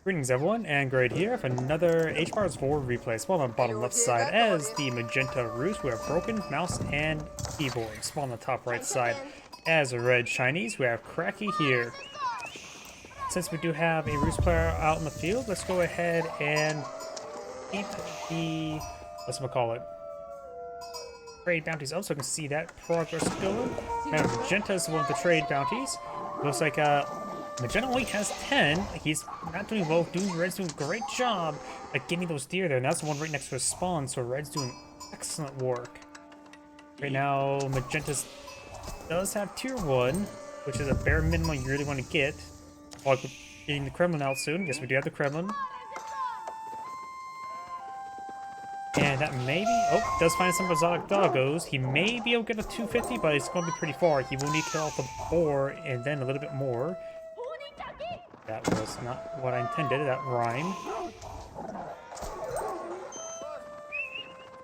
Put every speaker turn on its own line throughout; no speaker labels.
Greetings everyone, and Grade here for another H-Bars 4 replay. Spawn on the bottom left side as the Magenta Roost, we have Broken Mouse and Keyboard. Spawn on the top right side as a Red Chinese, we have CrackedyHere. Since we do have a Roost player out in the field, let's go ahead and keep the, trade bounties up so we can see that progress going. Now Magenta is one of the trade bounties. Looks like Magenta only has 10. He's not doing well. Red's doing a great job at getting those deer there. And that's the one right next to his spawn, so Red's doing excellent work. Right now, Magenta does have tier 1, which is a bare minimum you really want to get. While getting the Kremlin out soon. Yes, we do have the Kremlin. And that maybe... Oh, does find some exotic doggos. He may be able to get a 250, but it's going to be pretty far. He will need to kill off the boar and then a little bit more. That was not what I intended, that rhyme.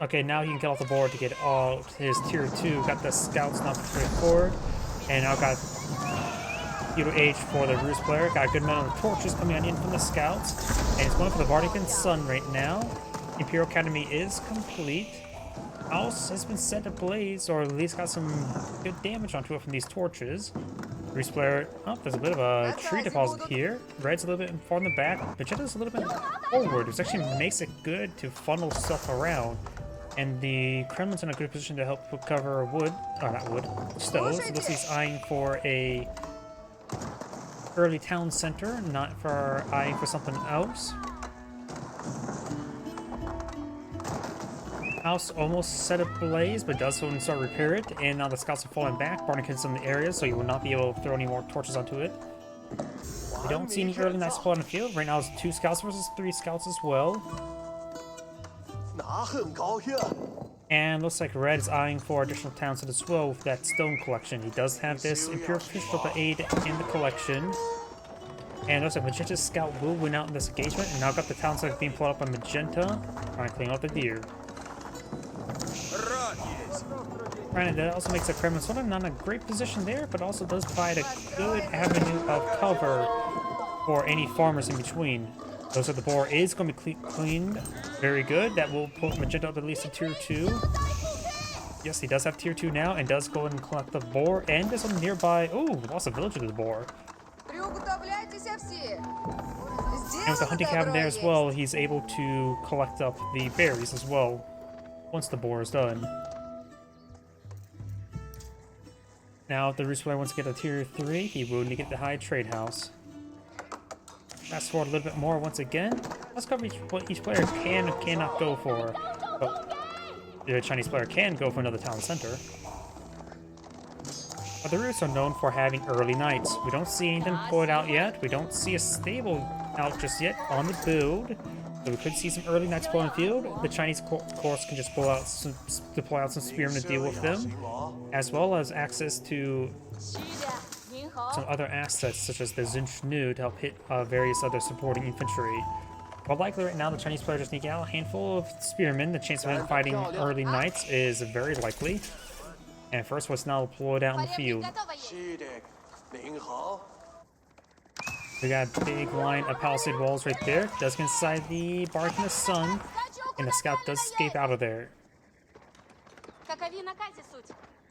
Okay, now he can get off the board to get all his tier 2. Got the scouts not pretty forward. And now got Hero H for the Roost player. Got a good amount of torches coming on in from the scouts. And it's going for the Vatican Sun right now. Imperial Academy is complete. House has been set ablaze, or at least got some good damage onto it from these torches. Roost player, oh, there's a bit of a tree deposit here. Red's a little bit far in the back. Magenta's a little bit forward, which actually makes it good to funnel stuff around. And the Kremlin's in a good position to help cover wood, or not wood, stoves. So this he's eyeing for a early town center, not for eyeing for something else. House almost set ablaze, but does so and start repair it. And now the scouts are falling back. Barnakin's in the area, so you will not be able to throw any more torches onto it. We don't see any early night support on the field. Right now it's 2 scouts versus 3 scouts as well. And looks like Red is eyeing for additional towns as well with that stone collection. He does have this Imperial Pistol to aid in the collection. And looks like Magenta's scout will win out in this engagement. And now got the towns that are being pulled up by Magenta, trying to clean out the deer. Granted, that also makes the Kremlin sort of not in a great position there, but also does provide a good avenue of cover for any farmers in between. Looks like the boar is going to be cleaned. Very good. That will put Magenta up at least to tier 2. Yes, he does have tier 2 now, and does go and collect the boar. And there's some nearby... Oh, lost a villager to the boar. And with the hunting cabin there as well, he's able to collect up the berries as well once the boar is done. Now, if the Roost player wants to get a tier 3, he will need to get the high trade house. Fast forward a little bit more once again. Let's cover what each player can and cannot go for. But the Chinese player can go for another town center. But the Roosts are known for having early nights. We don't see anything pulled out yet. We don't see a stable out just yet on the build. So we could see some early nights pull in the field. The Chinese, of course, can just deploy out some spearmen to deal with them, as well as access to some other assets, such as the Zinchnu, to help hit various other supporting infantry. But likely right now, the Chinese player just need to get out a handful of spearmen. The chance of him fighting early nights is very likely. And first, what's now deployed out in the field. We got a big line of palisade walls right there. Does get inside the bark in the sun, and the scout does escape out of there.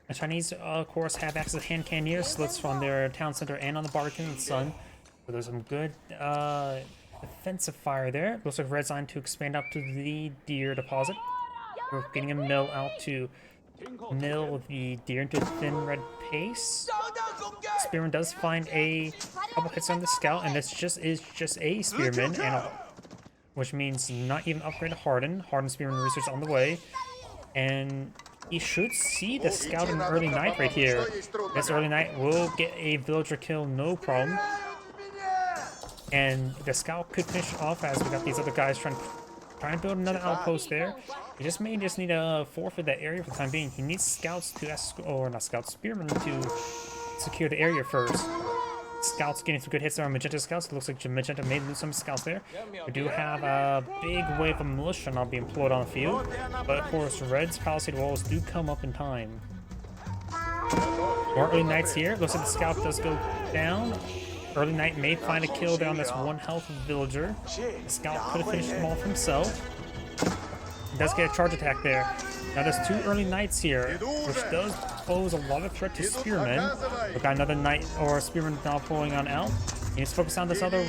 The Chinese, of course, have access to hand cannoneer slits from their town center and on the bark in the sun. So there's some good defensive fire there. Looks like Red's on to expand up to the deer deposit. We're getting a mill out to mill the deer into thin red paste. Spearman does find a couple hits on the scout, and this is just a spearman, which means not even upgrade to harden. Hardened spearman research on the way, and he should see the scout in the early night right here. This early night will get a villager kill, no problem. And the scout could finish off as we got these other guys trying to build another outpost there. He may just need to forfeit that area for the time being. He needs scouts to spearmen to secure the area first. Scouts getting some good hits there on Magenta scouts. It looks like Magenta may lose some scouts there. We do have a big wave of militia now being employed on the field. But of course, Red's palisade walls do come up in time. More early nights here. Looks like the scout does go down. Early Knight may find a kill down this 1 health villager. The scout could have finished him off himself. He does get a charge attack there. Now there's 2 early knights here, which does pose a lot of threat to spearmen. We've got another knight or spearman now pulling on out. He needs to focus on this other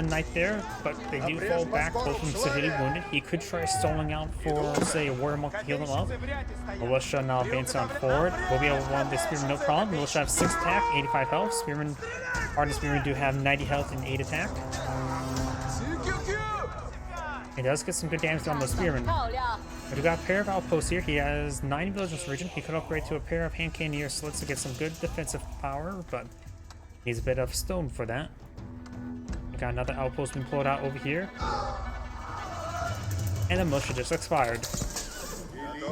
knight there, but they do fall back, both of them severely wounded. He could try stalling out for, say, a warrior monk to heal them up. Militia now advancing on forward. We'll be able to win this spearman no problem. Militia have 6 attack, 85 health. Spearman, hardened spearman do have 90 health and 8 attack. He does get some good damage on the spearman. We've got a pair of outposts here. He has 9 villagers in this region. He could upgrade to a pair of hand cannoneer slits to get some good defensive power, but needs a bit of stone for that. We got another outpost being pulled out over here. And the militia just expired.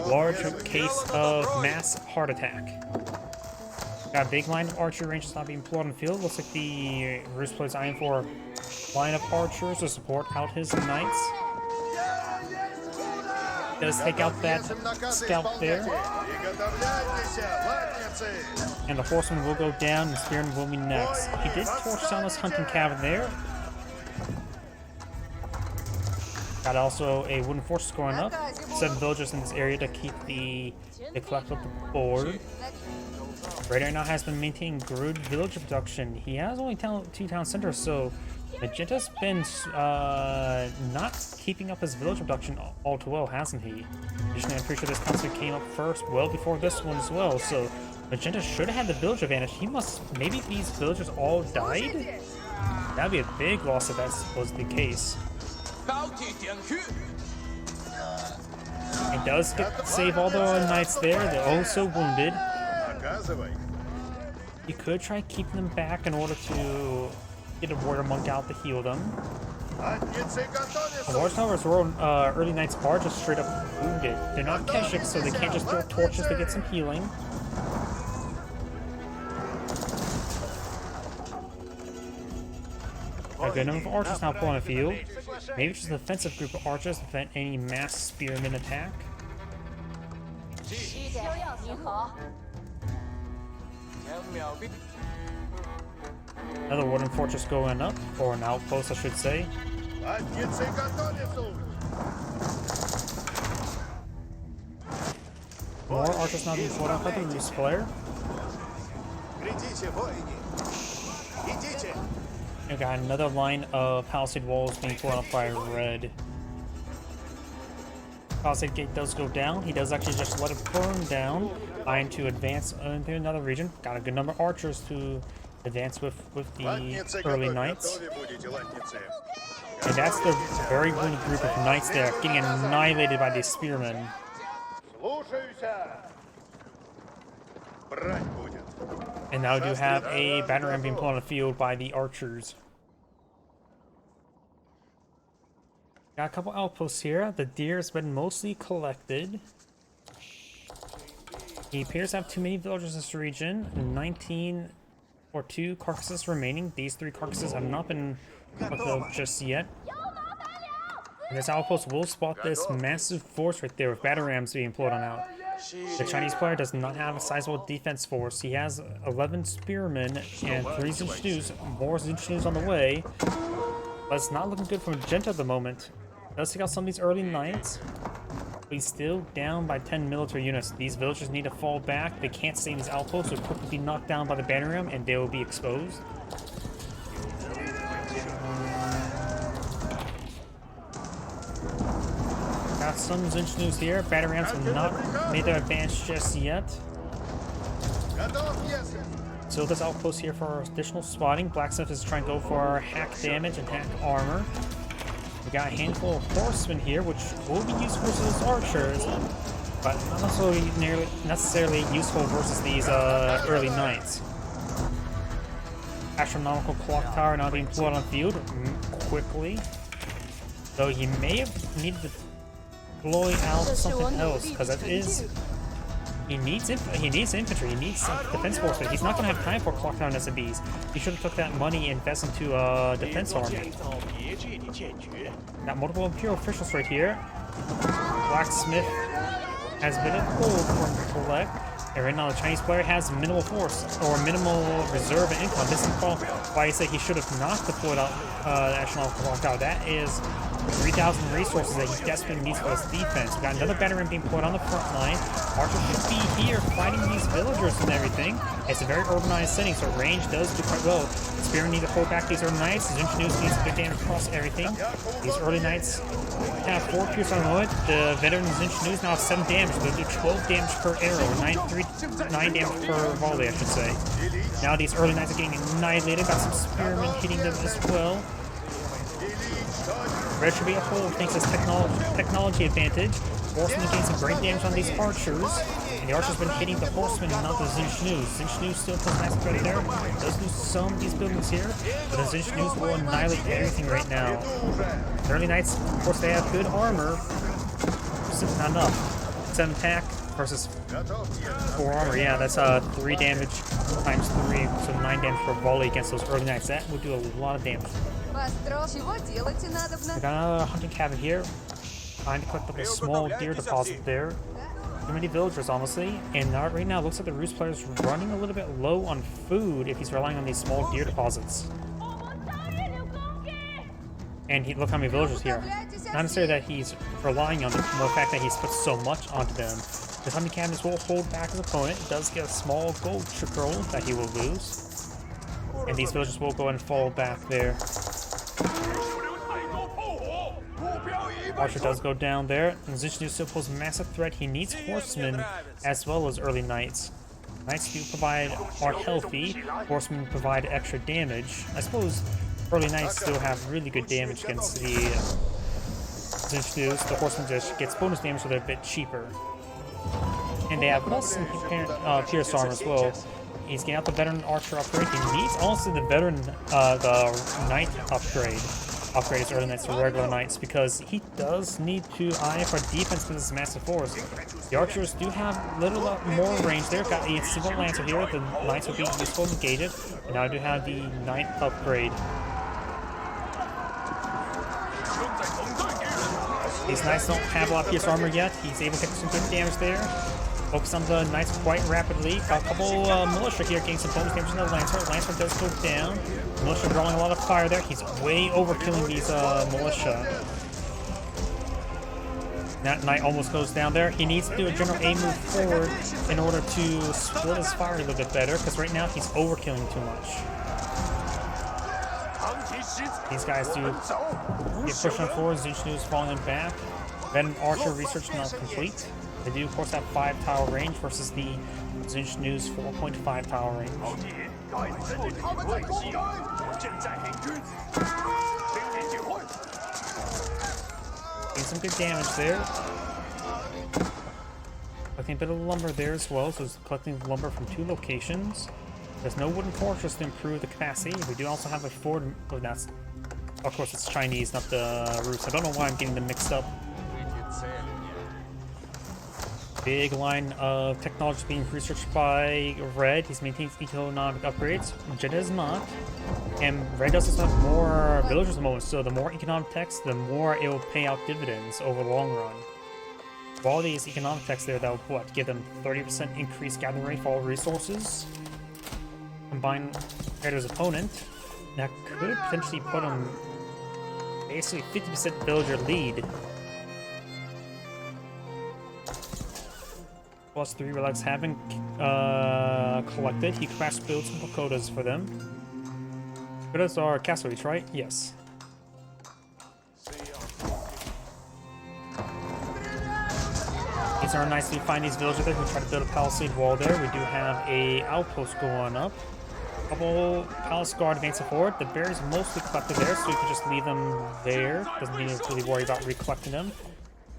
Large case of mass heart attack. Got a big line of archer rangers not being pulled on the field. Looks like the Roost plays eyeing for a line of archers to support out his knights. Does take out that scout there. And the horseman will go down, and the spearman will be next. He did torch down this hunting cabin there. Got also a wooden fortress going up. 7 villagers in this area to keep the collect up the board. Radar now has been maintaining good villager production. He has only 2 town centers, so Magenta's been not keeping up his village production all too well, hasn't he? Additionally, I'm pretty sure this concept came up first well before this one as well, so Magenta should have had the village advantage. He must, maybe these villagers all died? That'd be a big loss if that was the case. He does save all the knights there. They're also wounded. You could try keeping them back in order to get a warrior monk out to heal them. The Watchtower's early knights are just straight up wounded. They're not Keshik, so they can't just throw torches to get some healing. A good number of archers now pulling the field. Maybe just a defensive group of archers to prevent any mass spearman attack. Another wooden fortress going up, or an outpost I should say. More archers now being pulled out by the Roost player. We got another line of palisade walls being pulled up by Red. Palisade gate does go down. He does actually just let it burn down, trying to advance into another region. Got a good number of archers to advance with the early knights. And that's the very wounded group of knights there, getting annihilated by these spearmen. And now we do have a battering ram being pulled on the field by the archers. Got a couple outposts here. The deer has been mostly collected. He appears to have too many villagers in this region. 19 or 2 carcasses remaining. These 3 carcasses have not been fulfilled just yet. And this outpost will spot this massive force right there with batter rams being pulled on out. The Chinese player does not have a sizable defense force. He has 11 spearmen and 3 Zinchus, more Zinchus on the way. But it's not looking good for Magenta at the moment. Does take out some of these early knights. But he's still down by 10 military units. These villagers need to fall back. They can't stay in these outposts. They'll quickly be knocked down by the batter ram and they will be exposed. Got some Zinchus here. Batter rams have not made their advance just yet. So this outpost here for additional spotting. Blacksmith is trying to go for hack damage and hack armor. We got a handful of horsemen here, which will be used versus archers, but not necessarily useful versus these early knights. Astronomical clock tower now being pulled on the field quickly. So he may have needed to deploy out something else, because that is... He needs infantry, he needs defense force, but he's not going to have time for clock tower and SMBs. He should have took that money and invested into a defense army. Got multiple Imperial officials right here. Blacksmith has a bit of gold for him to collect. And right now the Chinese player has minimal force or minimal reserve and income. This is why I say he should have not deployed out National Lockout. That is 3,000 resources that he desperately needs for his defense. We got another veteran being put on the front line. Archer should be here fighting these villagers and everything. It's a very urbanized setting, so range does do quite well. Spearman needs to hold back these early knights. Zinch needs good damage across everything. These early knights have 4 pierce on the moment. The veteran Zinch now has 7 damage. They'll do 12 damage per arrow, 9 damage per volley, I should say. Now these early knights are getting annihilated. Got some spearmen hitting them as well. Red should be a hold thanks to his technology advantage. Horseman gains some great damage on these archers. And the archer's been hitting the horseman and not the Zinch. Zinch still puts nice threat there. Does lose some of these buildings here, but the Zinch will annihilate everything right now. The early knights, of course, they have good armor. Just not enough. 7 attack versus 4 armor. Yeah, that's 3 damage times 3, so 9 damage per volley against those early knights. That would do a lot of damage. We got another hunting cabin here. Trying to collect up a small deer deposit there. Too many villagers, honestly. And right now, it looks like the Roost player is running a little bit low on food if he's relying on these small deer deposits. And look how many villagers here. Not necessarily that he's relying on them, but the fact that he's put so much onto them. The hunting cabins will hold back his opponent. It does get a small gold trickle that he will lose. And these villagers will go and fall back there. Archer does go down there, and Zinch still poses a massive threat. He needs horsemen as well as early knights. Knights do are healthy, horsemen provide extra damage. I suppose early knights still have really good damage against the Zinch. The horsemen just gets bonus damage, so they're a bit cheaper. And they have plus some pierce armor as well. He's getting out the veteran archer upgrade. He needs also the veteran the knight upgrade his early knights to regular knights, because he does need to eye for defense with this massive force. The archers do have a little more range there. Got a single lancer here. The knights will be useful to engage it. And now I do have the knight upgrade. These knights don't have a lot of pierce armor yet. He's able to get some good damage there. Focus on the knights quite rapidly. Got a couple militia here getting some bonus damage on the lancer. Lancer does go down. Militia drawing a lot of fire there. He's way overkilling these militia. That knight almost goes down there. He needs to do a general A move forward in order to split his fire a little bit better, because right now he's overkilling too much. These guys do get pushed on forward. Zinch is falling back. Then Archer research not complete. They do, of course, have 5 tower range versus the Zinch 4.5 tower range. Getting some good damage there. Collecting a bit of lumber there as well, so it's collecting lumber from 2 locations. There's no wooden fortress to improve the capacity. We do also have a ford. Oh, that's, of course, it's Chinese, not the Rus. I don't know why I'm getting them mixed up. Big line of technology being researched by Red. He's maintaining economic upgrades. Jeddah is not. And Red does also have more villagers at the moment, so the more economic techs, the more it will pay out dividends over the long run. With all these economic techs there, that will give them 30% increased gathering rate for all resources. Combined compared to his opponent, that could potentially put him basically 50% villager lead. Plus 3 relics have been collected. He crash build some pagodas for them. Pagodas are castleries, right? Yes. These are nice to find these villagers there who try to build a palisade wall there. We do have a outpost going up. A couple palace guard advancing forward. The berries mostly collected there, so you can just leave them there. Doesn't need to really worry about recollecting them.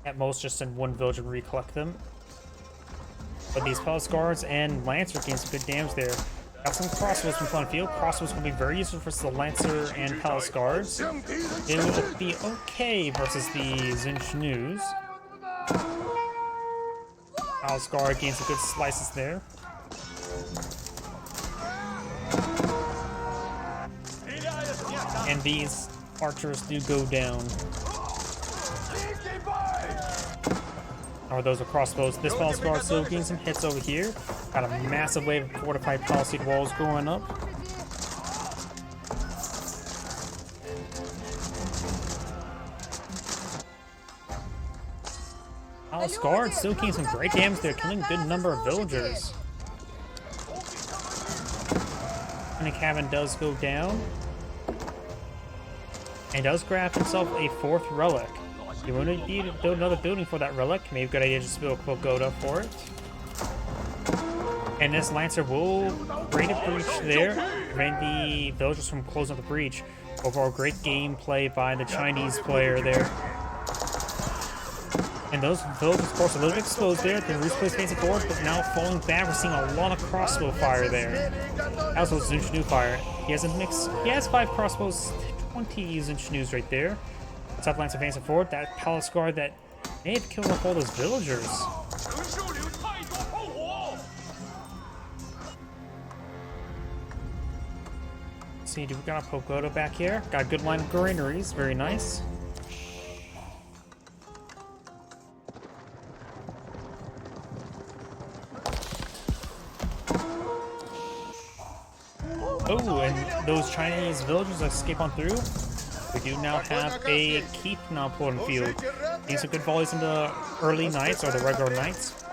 At most, just send 1 villager and recollect them. But these palace guards and lancer gain some good damage there. Got some crossbows from Funfield. Crossbows will be very useful versus the lancer and palace guards. It will be okay versus the Zinch. Palace guard gains some good slices there. And these archers do go down. Or those are crossbows. This palace guard still getting some hits over here. Got a massive wave of fortified palisade walls going up. Palace guard still getting some great damage there, killing a good number of villagers. And the cabin does go down. And does grab himself a 4th relic. You want to build another building for that relic. Maybe a good idea just to build a pagoda for it. And this Lancer will create a breach there, prevent the villagers from closing up the breach. Overall, great gameplay by the Chinese player there. And those villagers, of course, a little bit exposed there. The Roost plays facing forward, but now falling back. We're seeing a lot of crossbow fire there. Also, Zinchnu fire. He has a mix. He has 5 crossbows, 20 Zinchnu's right there. Top Lancer advancing forward. That palace guard that may have killed off all those villagers. Let's see, do we got a pagoda back here? Got a good line of granaries. Very nice. Oh, and those Chinese villagers escape on through. We do now have a keep now put on the field. Getting some good volleys in the early knights, or the regular knights.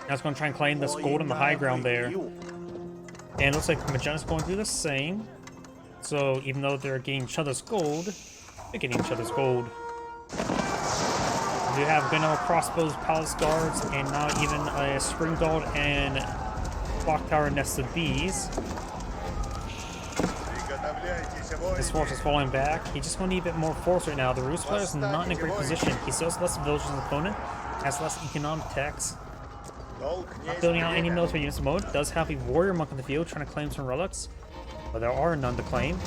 Now it's going to try and claim this gold on the high ground there. And it looks like Magenta's going to do the same. So even though they're getting each other's gold, they're getting each other's gold. We do have good number of crossbows, palace guards, and now even a spring guard and clock tower nest of bees. His force is falling back. He's just going to need a bit more force right now. The Roost player is not in a great position. He still has less villagers than his opponent, has less economic tax. Not building out any military units in mode. Does have a warrior monk in the field trying to claim some relics, but there are none to claim.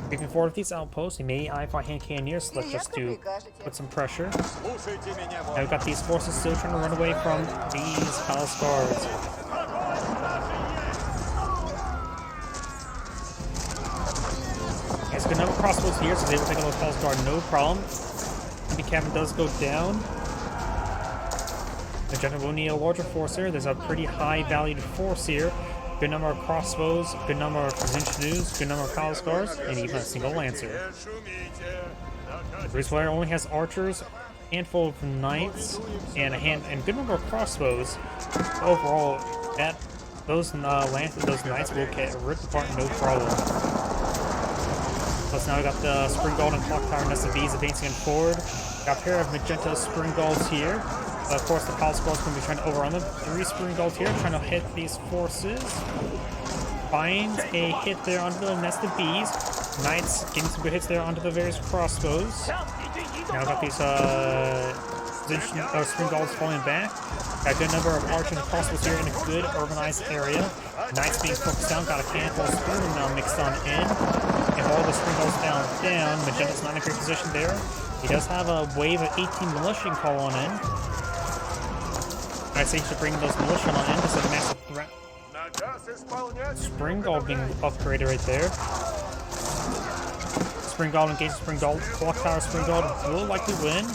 Creeping forward with these outposts, he may eye-fire hand cannoneers, so let's just to put some pressure. Now we've got these forces still trying to run away from these palace guards. Has good number of crossbows here, so they will take a little palace guard, no problem. The cabin does go down. The general will need a larger force here. There's a pretty high valued force here. Good number of crossbows, good number of Zinchnu's, good number of palace guards, and even a single lancer. The Roost player only has archers, handful of knights, and a good number of crossbows. Overall, those knights will get ripped apart, no problem. Plus now we got the Spring Gold and Clock Tower Nest of Bees advancing forward. Got a pair of magenta Spring Golds here. Of course, the palace guards going to be trying to overrun them. 3 Spring Golds here, trying to hit these forces. Finds a hit there onto the Nest of Bees. Knights getting some good hits there onto the various crossbows. Now got these Spring Golds falling back. Got a good number of archers and crossbows here in a good urbanized area. Knights being focused down, got a handful of spearmen now mixed on in. And all the Spring Golds down. Magenta's not in a great position there. He does have a wave of 18 militia can call on in. I say you should bring those militia on in. This is a massive threat. Spring Gold being upgraded right there. Spring Gold engages Spring Gold. Clock Tower Spring Gold will likely win.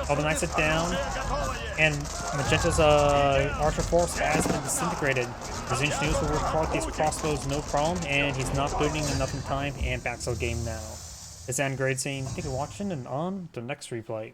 All the knights are down. And Magenta's archer force has been disintegrated. The Zinchnu's will report these crossbows no problem, and he's not building enough in time, and back to the game now. It's Grade saying, thank you for watching, and on to the next replay.